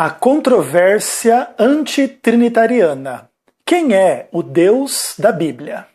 A controvérsia antitrinitariana. Quem é o Deus da Bíblia?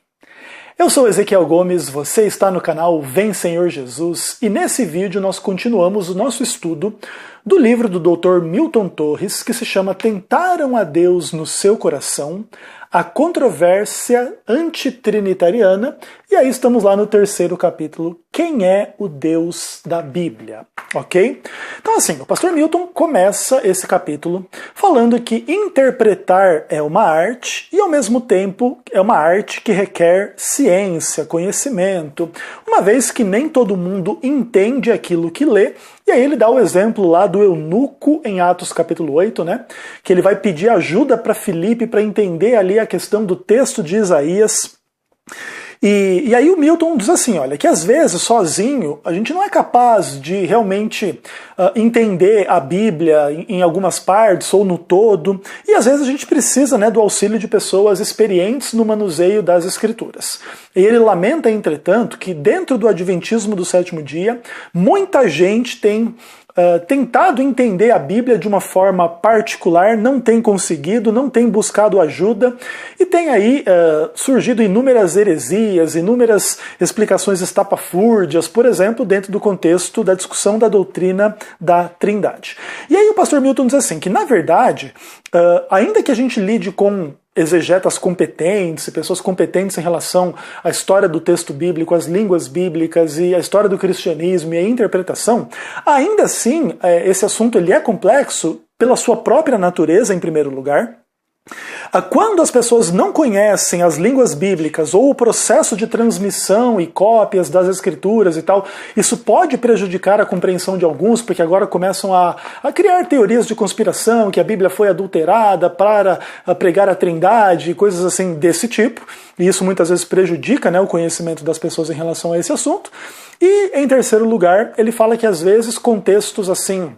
Eu sou Ezequiel Gomes, você está no canal Vem Senhor Jesus e nesse vídeo nós continuamos o nosso estudo do livro do Dr. Milton Torres, que se chama Tentaram a Deus no Seu Coração, a controvérsia antitrinitariana, e aí estamos lá no terceiro capítulo, Quem é o Deus da Bíblia? Ok? Então assim, o pastor Milton começa esse capítulo falando que interpretar é uma arte e ao mesmo tempo é uma arte que requer ciência, conhecimento, uma vez que nem todo mundo entende aquilo que lê. E aí ele dá o exemplo lá do eunuco em Atos capítulo 8, né? Que ele vai pedir ajuda para Filipe para entender ali a questão do texto de Isaías. E aí o Milton diz assim, olha, que às vezes sozinho a gente não é capaz de realmente entender a Bíblia em algumas partes ou no todo, e às vezes a gente precisa, né, do auxílio de pessoas experientes no manuseio das Escrituras. E ele lamenta, entretanto, que dentro do Adventismo do sétimo dia, muita gente tem tentado entender a Bíblia de uma forma particular, não tem conseguido, não tem buscado ajuda, e tem aí surgido inúmeras heresias, inúmeras explicações estapafúrdias, por exemplo, dentro do contexto da discussão da doutrina da Trindade. E aí o pastor Milton diz assim, que na verdade, ainda que a gente lide com exegetas competentes, pessoas competentes em relação à história do texto bíblico, às línguas bíblicas e à história do cristianismo e à interpretação, ainda assim esse assunto ele é complexo pela sua própria natureza, em primeiro lugar. Quando as pessoas não conhecem as línguas bíblicas ou o processo de transmissão e cópias das escrituras e tal, isso pode prejudicar a compreensão de alguns, porque agora começam a criar teorias de conspiração, que a Bíblia foi adulterada para pregar a Trindade e coisas assim desse tipo, e isso muitas vezes prejudica, né, o conhecimento das pessoas em relação a esse assunto. E em terceiro lugar, ele fala que às vezes contextos assim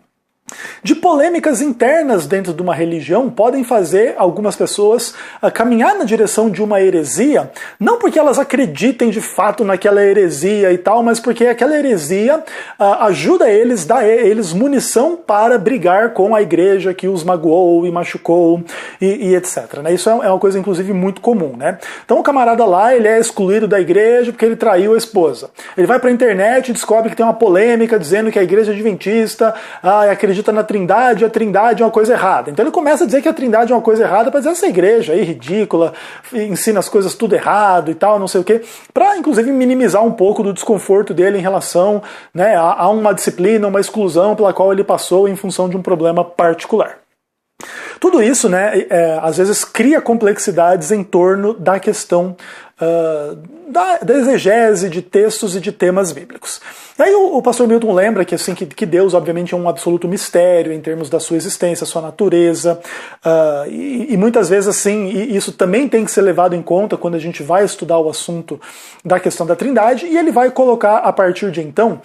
de polêmicas internas dentro de uma religião podem fazer algumas pessoas caminhar na direção de uma heresia, não porque elas acreditem de fato naquela heresia e tal, mas porque aquela heresia ajuda eles, dá a eles munição para brigar com a igreja que os magoou e machucou e etc. Né? Isso é uma coisa inclusive muito comum. Né? Então o camarada lá ele é excluído da igreja porque ele traiu a esposa. Ele vai para a internet e descobre que tem uma polêmica dizendo que a igreja adventista acredita na Trindade, a Trindade é uma coisa errada. Então ele começa a dizer que a Trindade é uma coisa errada para dizer essa igreja aí ridícula, ensina as coisas tudo errado e tal, não sei o quê, para inclusive minimizar um pouco do desconforto dele em relação, né, a uma disciplina, uma exclusão pela qual ele passou em função de um problema particular. Tudo isso, né, às vezes cria complexidades em torno da questão da exegese de textos e de temas bíblicos. E aí o pastor Milton lembra que, assim, que Deus obviamente é um absoluto mistério em termos da sua existência, sua natureza, e muitas vezes assim, isso também tem que ser levado em conta quando a gente vai estudar o assunto da questão da Trindade, e ele vai colocar a partir de então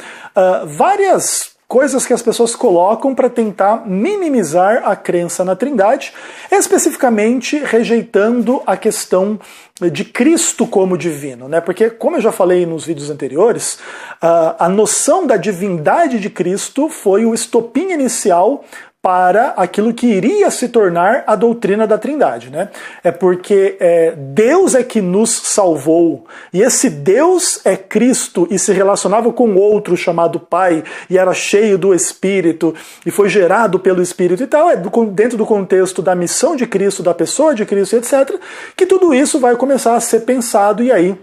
várias coisas que as pessoas colocam para tentar minimizar a crença na Trindade, especificamente rejeitando a questão de Cristo como divino, né? Porque, como eu já falei nos vídeos anteriores, a noção da divindade de Cristo foi o estopim inicial para aquilo que iria se tornar a doutrina da Trindade, né? É porque Deus é que nos salvou, e esse Deus é Cristo e se relacionava com outro chamado Pai, e era cheio do Espírito, e foi gerado pelo Espírito e tal, dentro do contexto da missão de Cristo, da pessoa de Cristo, etc., que tudo isso vai começar a ser pensado, e aí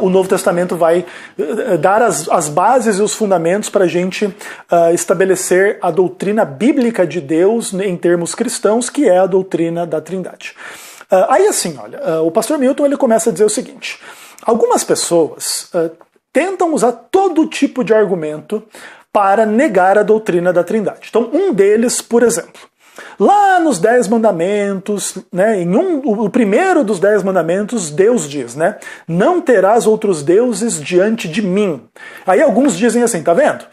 o Novo Testamento vai dar as bases e os fundamentos para a gente estabelecer a doutrina bíblica de Deus em termos cristãos, que é a doutrina da Trindade. Aí assim, olha, o pastor Milton ele começa a dizer o seguinte: algumas pessoas tentam usar todo tipo de argumento para negar a doutrina da Trindade. Então, um deles, por exemplo, lá nos 10 mandamentos, né, o primeiro dos 10 mandamentos, Deus diz, né, não terás outros deuses diante de mim. Aí alguns dizem assim, tá vendo?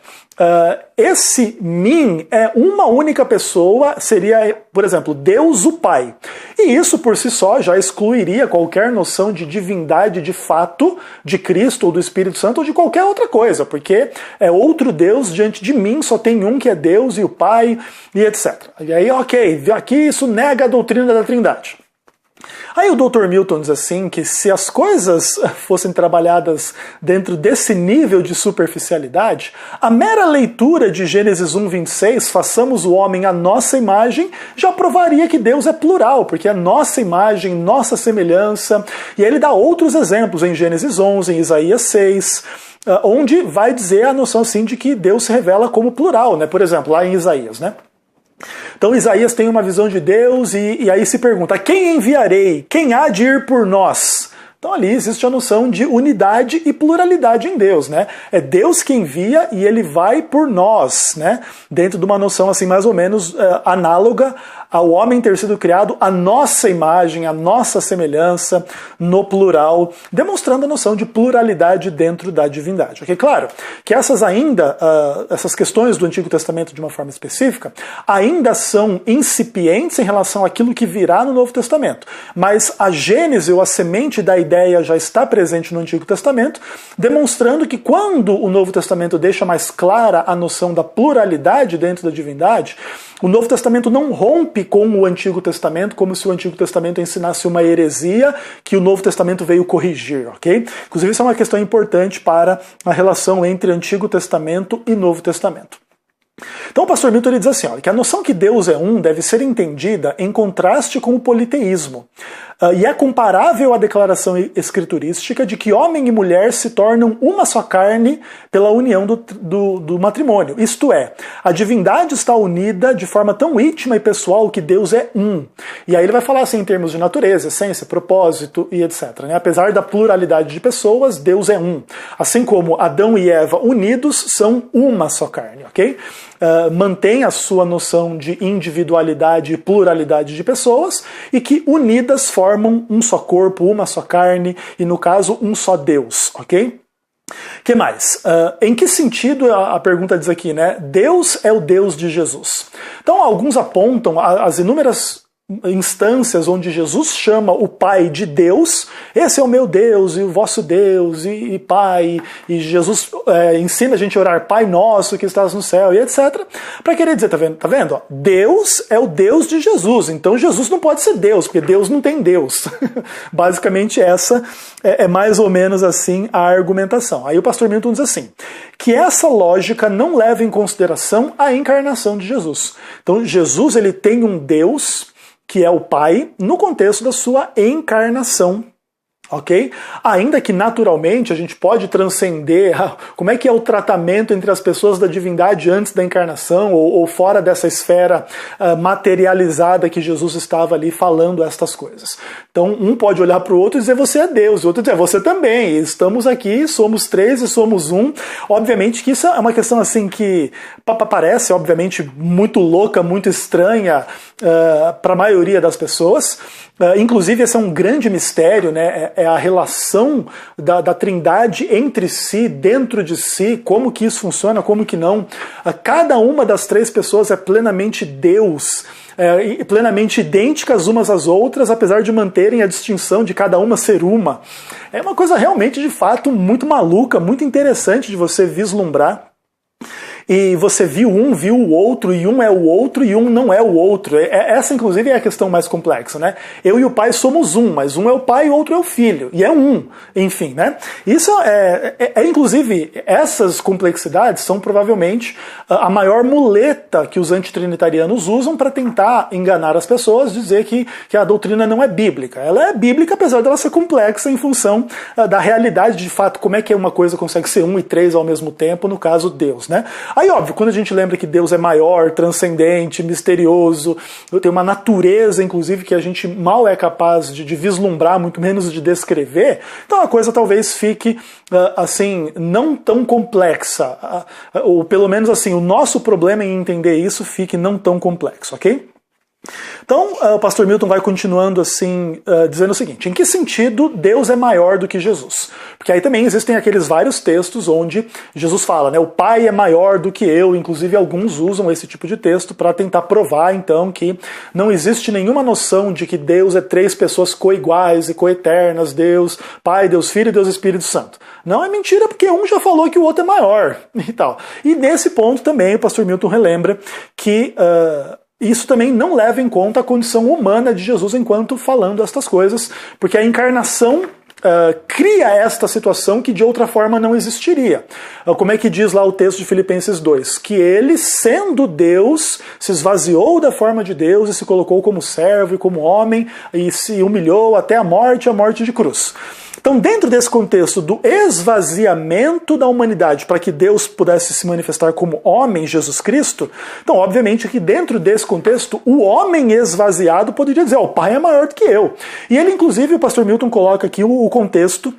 esse mim é uma única pessoa, seria, por exemplo, Deus o Pai. E isso por si só já excluiria qualquer noção de divindade de fato de Cristo ou do Espírito Santo ou de qualquer outra coisa, porque é outro Deus diante de mim, só tem um que é Deus e o Pai e etc. E aí, ok, aqui isso nega a doutrina da Trindade. Aí o Dr. Milton diz assim que se as coisas fossem trabalhadas dentro desse nível de superficialidade, a mera leitura de Gênesis 1:26, façamos o homem à nossa imagem, já provaria que Deus é plural, porque é nossa imagem, nossa semelhança. E ele dá outros exemplos em Gênesis 11, em Isaías 6, onde vai dizer a noção assim de que Deus se revela como plural, né? Por exemplo, lá em Isaías, né? Então Isaías tem uma visão de Deus e aí se pergunta, quem enviarei? Quem há de ir por nós? Então ali existe a noção de unidade e pluralidade em Deus, né? É Deus que envia e ele vai por nós, né? Dentro de uma noção assim mais ou menos análoga ao homem ter sido criado à nossa imagem, à nossa semelhança, no plural, demonstrando a noção de pluralidade dentro da divindade. Ok, claro que essas questões do Antigo Testamento de uma forma específica, ainda são incipientes em relação àquilo que virá no Novo Testamento. Mas a gênese ou a semente da ideia já está presente no Antigo Testamento, demonstrando que quando o Novo Testamento deixa mais clara a noção da pluralidade dentro da divindade, o Novo Testamento não rompe com o Antigo Testamento como se o Antigo Testamento ensinasse uma heresia que o Novo Testamento veio corrigir, ok? Inclusive isso é uma questão importante para a relação entre Antigo Testamento e Novo Testamento. Então o pastor Milton ele diz assim, olha, que a noção que Deus é um deve ser entendida em contraste com o politeísmo. E é comparável à declaração escriturística de que homem e mulher se tornam uma só carne pela união do matrimônio. Isto é, a divindade está unida de forma tão íntima e pessoal que Deus é um. E aí ele vai falar assim em termos de natureza, essência, propósito e etc. Né? Apesar da pluralidade de pessoas, Deus é um. Assim como Adão e Eva unidos são uma só carne, ok? Mantém a sua noção de individualidade e pluralidade de pessoas e que unidas formam um só corpo, uma só carne e, no caso, um só Deus, ok? Que mais? Em que sentido a pergunta diz aqui, né? Deus é o Deus de Jesus. Então, alguns apontam as inúmeras instâncias onde Jesus chama o Pai de Deus, esse é o meu Deus e o vosso Deus e Pai, e Jesus ensina a gente a orar Pai Nosso que estás no céu e etc. Para querer dizer, tá vendo? Ó, Deus é o Deus de Jesus, então Jesus não pode ser Deus, porque Deus não tem Deus. Basicamente essa é mais ou menos assim a argumentação. Aí o pastor Milton diz assim, que essa lógica não leva em consideração a encarnação de Jesus. Então Jesus ele tem um Deus que é o Pai, no contexto da sua encarnação. Ok? Ainda que naturalmente a gente pode transcender como é que é o tratamento entre as pessoas da divindade antes da encarnação ou fora dessa esfera materializada que Jesus estava ali falando estas coisas. Então um pode olhar para o outro e dizer você é Deus, o outro dizer você também, estamos aqui, somos três e somos um. Obviamente que isso é uma questão assim que parece obviamente muito louca, muito estranha para a maioria das pessoas. Inclusive esse é um grande mistério, né? É a relação da Trindade entre si, dentro de si, como que isso funciona, como que não. Cada uma das três pessoas é plenamente Deus, plenamente idênticas umas às outras, apesar de manterem a distinção de cada uma ser uma. É uma coisa realmente, de fato, muito maluca, muito interessante de você vislumbrar. E você viu o outro, e um é o outro, e um não é o outro. Essa, inclusive, é a questão mais complexa, né? Eu e o Pai somos um, mas um é o Pai e o outro é o Filho. E é um, enfim, né? Isso inclusive, essas complexidades são provavelmente a maior muleta que os antitrinitarianos usam para tentar enganar as pessoas, dizer que a doutrina não é bíblica. Ela é bíblica, apesar dela ser complexa em função da realidade, de fato, como é que uma coisa consegue ser um e três ao mesmo tempo, no caso, Deus, né? Aí, óbvio, quando a gente lembra que Deus é maior, transcendente, misterioso, tem uma natureza, inclusive, que a gente mal é capaz de vislumbrar, muito menos de descrever, então a coisa talvez fique, assim, não tão complexa. Ou pelo menos, assim, o nosso problema em entender isso fique não tão complexo, ok? Então, o pastor Milton vai continuando assim, dizendo o seguinte: em que sentido Deus é maior do que Jesus? Porque aí também existem aqueles vários textos onde Jesus fala, né, o Pai é maior do que eu, inclusive alguns usam esse tipo de texto para tentar provar, então, que não existe nenhuma noção de que Deus é três pessoas coiguais e coeternas, Deus Pai, Deus Filho e Deus Espírito Santo. Não, é mentira, porque um já falou que o outro é maior e tal. E nesse ponto também o pastor Milton relembra que isso também não leva em conta a condição humana de Jesus enquanto falando estas coisas, porque a encarnação cria esta situação que de outra forma não existiria. Como é que diz lá o texto de Filipenses 2? Que ele, sendo Deus, se esvaziou da forma de Deus e se colocou como servo e como homem e se humilhou até a morte de cruz. Então, dentro desse contexto do esvaziamento da humanidade para que Deus pudesse se manifestar como homem, Jesus Cristo, então, obviamente, que dentro desse contexto, o homem esvaziado poderia dizer, o Pai é maior do que eu. E ele, inclusive, o pastor Milton coloca aqui o contexto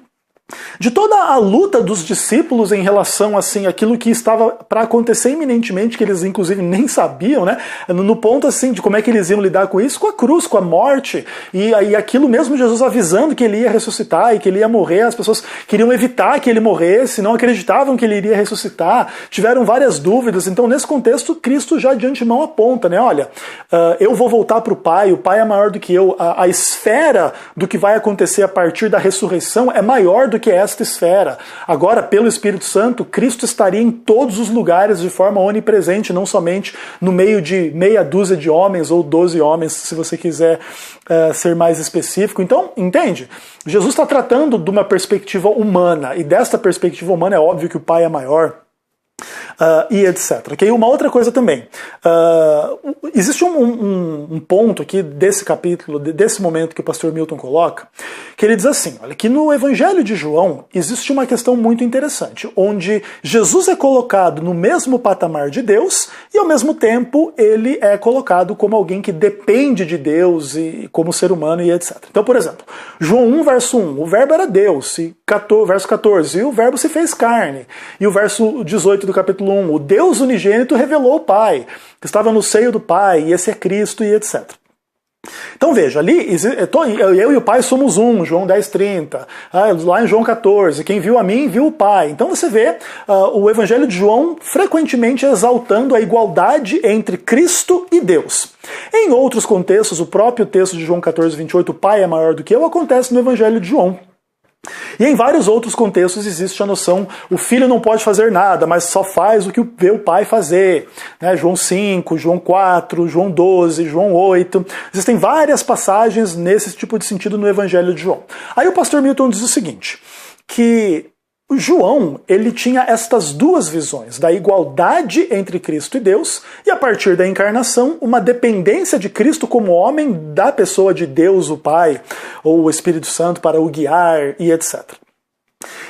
de toda a luta dos discípulos em relação assim aquilo que estava para acontecer iminentemente, que eles inclusive nem sabiam, né? No ponto assim de como é que eles iam lidar com isso, com a cruz, com a morte, e aquilo mesmo Jesus avisando que ele ia ressuscitar e que ele ia morrer, as pessoas queriam evitar que ele morresse, não acreditavam que ele iria ressuscitar, tiveram várias dúvidas. Então nesse contexto Cristo já de antemão aponta, né? Olha, eu vou voltar para o Pai é maior do que eu, a esfera do que vai acontecer a partir da ressurreição é maior do que esta esfera. Agora, pelo Espírito Santo, Cristo estaria em todos os lugares de forma onipresente, não somente no meio de meia dúzia de homens ou 12 homens, se você quiser ser mais específico. Então, entende? Jesus está tratando de uma perspectiva humana, e desta perspectiva humana é óbvio que o Pai é maior. E etc. Okay? Uma outra coisa também. Existe um ponto aqui desse capítulo, desse momento que o pastor Milton coloca, que ele diz assim, olha, que no Evangelho de João existe uma questão muito interessante, onde Jesus é colocado no mesmo patamar de Deus e ao mesmo tempo ele é colocado como alguém que depende de Deus e como ser humano e etc. Então, por exemplo, João 1, verso 1, o verbo era Deus, e verso 14, e o verbo se fez carne, e o verso 18 do capítulo 1, o Deus unigênito revelou o Pai, que estava no seio do Pai, e esse é Cristo, e etc. Então veja, ali eu e o Pai somos um, João 10:30, lá em João 14, quem viu a mim viu o Pai. Então você vê o Evangelho de João frequentemente exaltando a igualdade entre Cristo e Deus. Em outros contextos, o próprio texto de João 14:28, o Pai é maior do que eu, acontece no Evangelho de João. E em vários outros contextos existe a noção, o filho não pode fazer nada, mas só faz o que vê o pai fazer. Né? João 5, João 4, João 12, João 8. Existem várias passagens nesse tipo de sentido no Evangelho de João. Aí o pastor Milton diz o seguinte, que João, ele tinha estas duas visões, da igualdade entre Cristo e Deus, e a partir da encarnação, uma dependência de Cristo como homem da pessoa de Deus, o Pai, ou o Espírito Santo para o guiar, e etc.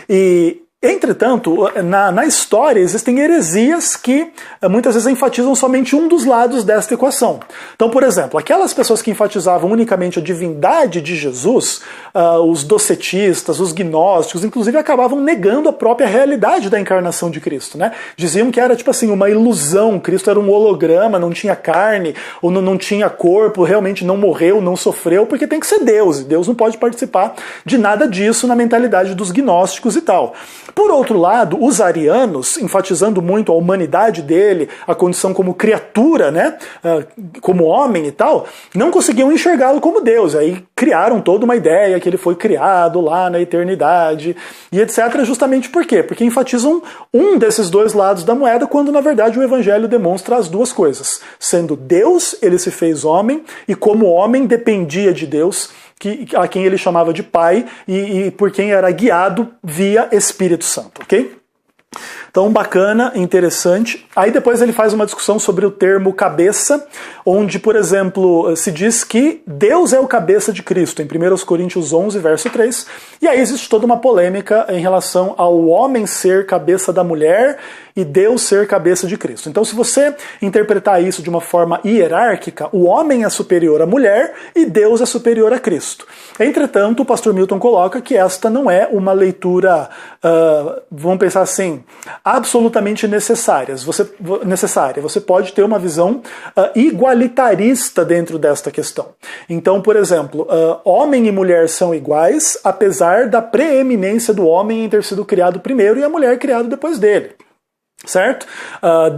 E, entretanto, na história existem heresias que muitas vezes enfatizam somente um dos lados desta equação. Então, por exemplo, aquelas pessoas que enfatizavam unicamente a divindade de Jesus, os docetistas, os gnósticos, inclusive acabavam negando a própria realidade da encarnação de Cristo. Né? Diziam que era tipo assim, uma ilusão, Cristo era um holograma, não tinha carne, ou não tinha corpo, realmente não morreu, não sofreu, porque tem que ser Deus, e Deus não pode participar de nada disso na mentalidade dos gnósticos e tal. Por outro lado, os arianos, enfatizando muito a humanidade dele, a condição como criatura, né, como homem e tal, não conseguiam enxergá-lo como Deus. Aí criaram toda uma ideia que ele foi criado lá na eternidade e etc. Justamente por quê? Porque enfatizam um desses dois lados da moeda, quando na verdade o Evangelho demonstra as duas coisas. Sendo Deus, ele se fez homem, e como homem dependia de Deus, a quem ele chamava de Pai e por quem era guiado via Espírito Santo, ok? Então, bacana, interessante. Aí depois ele faz uma discussão sobre o termo cabeça, onde, por exemplo, se diz que Deus é o cabeça de Cristo, em 1 Coríntios 11, verso 3. E aí existe toda uma polêmica em relação ao homem ser cabeça da mulher e Deus ser cabeça de Cristo. Então, se você interpretar isso de uma forma hierárquica, o homem é superior à mulher e Deus é superior a Cristo. Entretanto, o pastor Milton coloca que esta não é uma leitura, vamos pensar assim, absolutamente necessária. Você pode ter uma visão igualitarista dentro desta questão. Então, por exemplo, homem e mulher são iguais, apesar da preeminência do homem em ter sido criado primeiro e a mulher criada depois dele. Certo?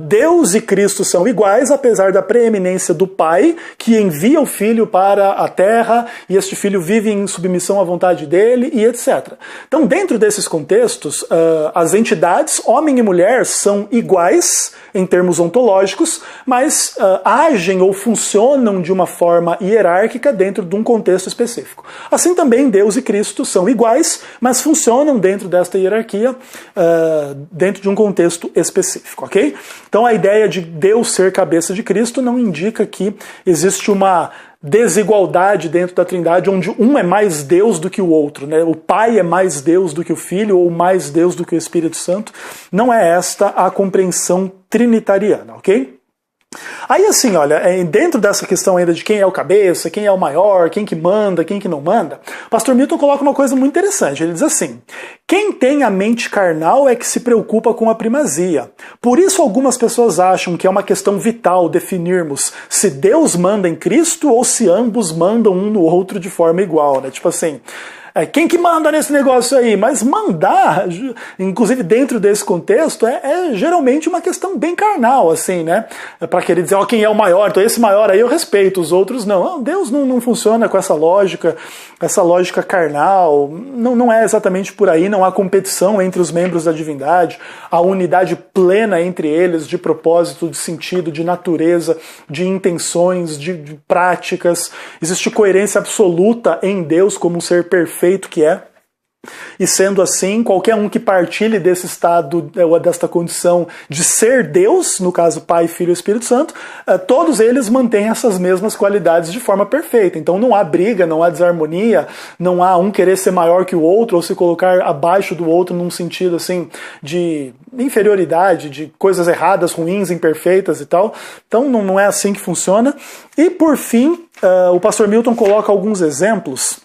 Deus e Cristo são iguais, apesar da preeminência do Pai, que envia o Filho para a Terra, e este Filho vive em submissão à vontade dele, e etc. Então, dentro desses contextos, as entidades, homem e mulher, são iguais em termos ontológicos, mas agem ou funcionam de uma forma hierárquica dentro de um contexto específico. Assim também, Deus e Cristo são iguais, mas funcionam dentro desta hierarquia, dentro de um contexto específico, ok? Então a ideia de Deus ser cabeça de Cristo não indica que existe uma desigualdade dentro da Trindade, onde um é mais Deus do que o outro, né? O Pai é mais Deus do que o Filho, ou mais Deus do que o Espírito Santo. Não é esta a compreensão trinitariana, ok? Aí assim, olha, dentro dessa questão ainda de quem é o cabeça, quem é o maior, quem que manda, quem que não manda, Pastor Milton coloca uma coisa muito interessante. Ele diz assim: quem tem a mente carnal é que se preocupa com a primazia. Por isso algumas pessoas acham que é uma questão vital definirmos se Deus manda em Cristo ou se ambos mandam um no outro de forma igual, né? Tipo assim, quem que manda nesse negócio aí? Mas mandar, inclusive dentro desse contexto, é geralmente uma questão bem carnal, assim, né? Para querer dizer, quem é o maior? Então esse maior aí eu respeito, os outros não. Deus não funciona com essa lógica carnal. Não é exatamente por aí, não há competição entre os membros da divindade, há unidade plena entre eles de propósito, de sentido, de natureza, de intenções, de práticas. Existe coerência absoluta em Deus como um ser perfeito que é. E sendo assim, qualquer um que partilhe desse estado, desta condição de ser Deus, no caso Pai, Filho e Espírito Santo, todos eles mantêm essas mesmas qualidades de forma perfeita. Então não há briga, não há desarmonia, não há um querer ser maior que o outro ou se colocar abaixo do outro num sentido assim de inferioridade, de coisas erradas, ruins, imperfeitas e tal. Então não é assim que funciona. E por fim, o pastor Milton coloca alguns exemplos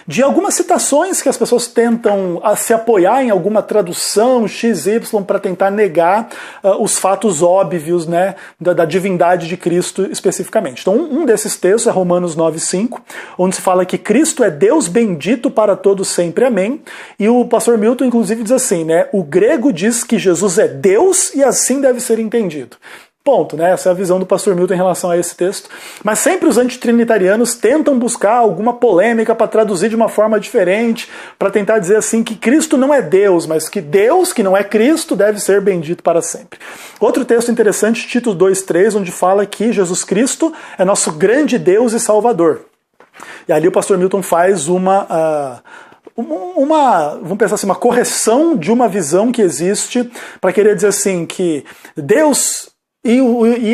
de algumas citações que as pessoas tentam se apoiar em alguma tradução XY para tentar negar os fatos óbvios, né, da divindade de Cristo especificamente. Então um desses textos é Romanos 9,5, onde se fala que Cristo é Deus bendito para todos sempre, amém. E o pastor Milton inclusive diz assim, né, o grego diz que Jesus é Deus e assim deve ser entendido. Ponto, né? Essa é a visão do pastor Milton em relação a esse texto. Mas sempre os antitrinitarianos tentam buscar alguma polêmica para traduzir de uma forma diferente, para tentar dizer assim que Cristo não é Deus, mas que Deus, que não é Cristo, deve ser bendito para sempre. Outro texto interessante, Tito 2,3, onde fala que Jesus Cristo é nosso grande Deus e Salvador. E ali o pastor Milton faz vamos pensar assim, uma correção de uma visão que existe para querer dizer assim que Deus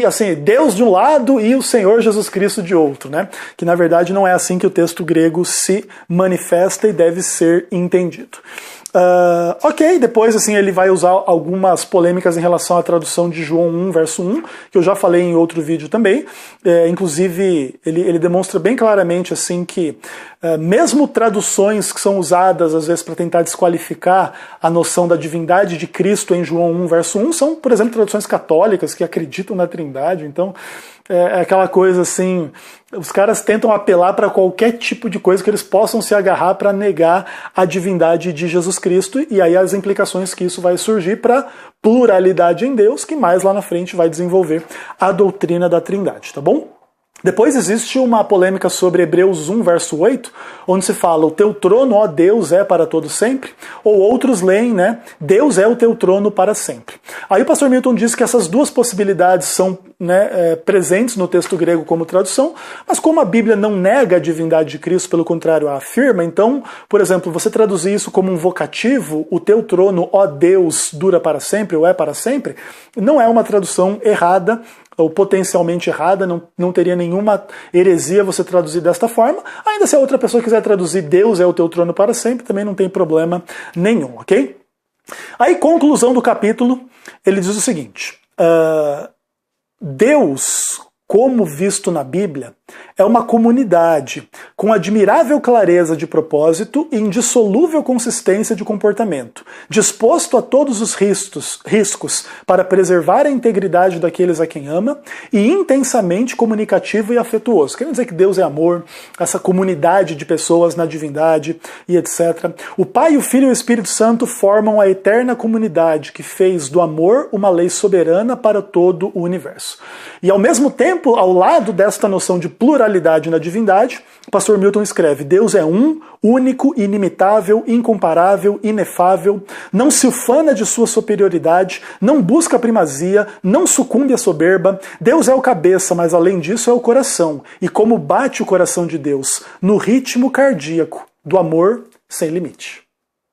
assim, Deus de um lado e o Senhor Jesus Cristo de outro, né? Que na verdade não é assim que o texto grego se manifesta e deve ser entendido. Ok, depois assim ele vai usar algumas polêmicas em relação à tradução de João 1, verso 1, que eu já falei em outro vídeo também. Inclusive, ele demonstra bem claramente assim que mesmo traduções que são usadas às vezes para tentar desqualificar a noção da divindade de Cristo em João 1, verso 1, são, por exemplo, traduções católicas que acreditam na Trindade. Então, é aquela coisa assim, os caras tentam apelar para qualquer tipo de coisa que eles possam se agarrar para negar a divindade de Jesus Cristo, e aí as implicações que isso vai surgir para pluralidade em Deus, que mais lá na frente vai desenvolver a doutrina da Trindade, tá bom? Depois existe uma polêmica sobre Hebreus 1, verso 8, onde se fala, o teu trono, ó Deus, é para todo sempre, ou outros leem, né, Deus é o teu trono para sempre. Aí o pastor Milton diz que essas duas possibilidades são, né, presentes no texto grego como tradução, mas como a Bíblia não nega a divindade de Cristo, pelo contrário, a afirma, então, por exemplo, você traduzir isso como um vocativo, o teu trono, ó Deus, dura para sempre, ou é para sempre, não é uma tradução errada, ou potencialmente errada, não teria nenhuma heresia você traduzir desta forma. Ainda se a outra pessoa quiser traduzir Deus é o teu trono para sempre, também não tem problema nenhum, ok? Aí, conclusão do capítulo, ele diz o seguinte, Deus, como visto na Bíblia, é uma comunidade com admirável clareza de propósito e indissolúvel consistência de comportamento, disposto a todos os riscos para preservar a integridade daqueles a quem ama e intensamente comunicativo e afetuoso. Quer dizer que Deus é amor, essa comunidade de pessoas na divindade e etc. O Pai, o Filho e o Espírito Santo formam a eterna comunidade que fez do amor uma lei soberana para todo o universo. E ao mesmo tempo, ao lado desta noção de pluralidade na divindade, o pastor Milton escreve: Deus é um, único, inimitável, incomparável, inefável, não se ufana de sua superioridade, não busca a primazia, não sucumbe à soberba. Deus é o cabeça, mas além disso é o coração. E como bate o coração de Deus? No ritmo cardíaco do amor sem limite.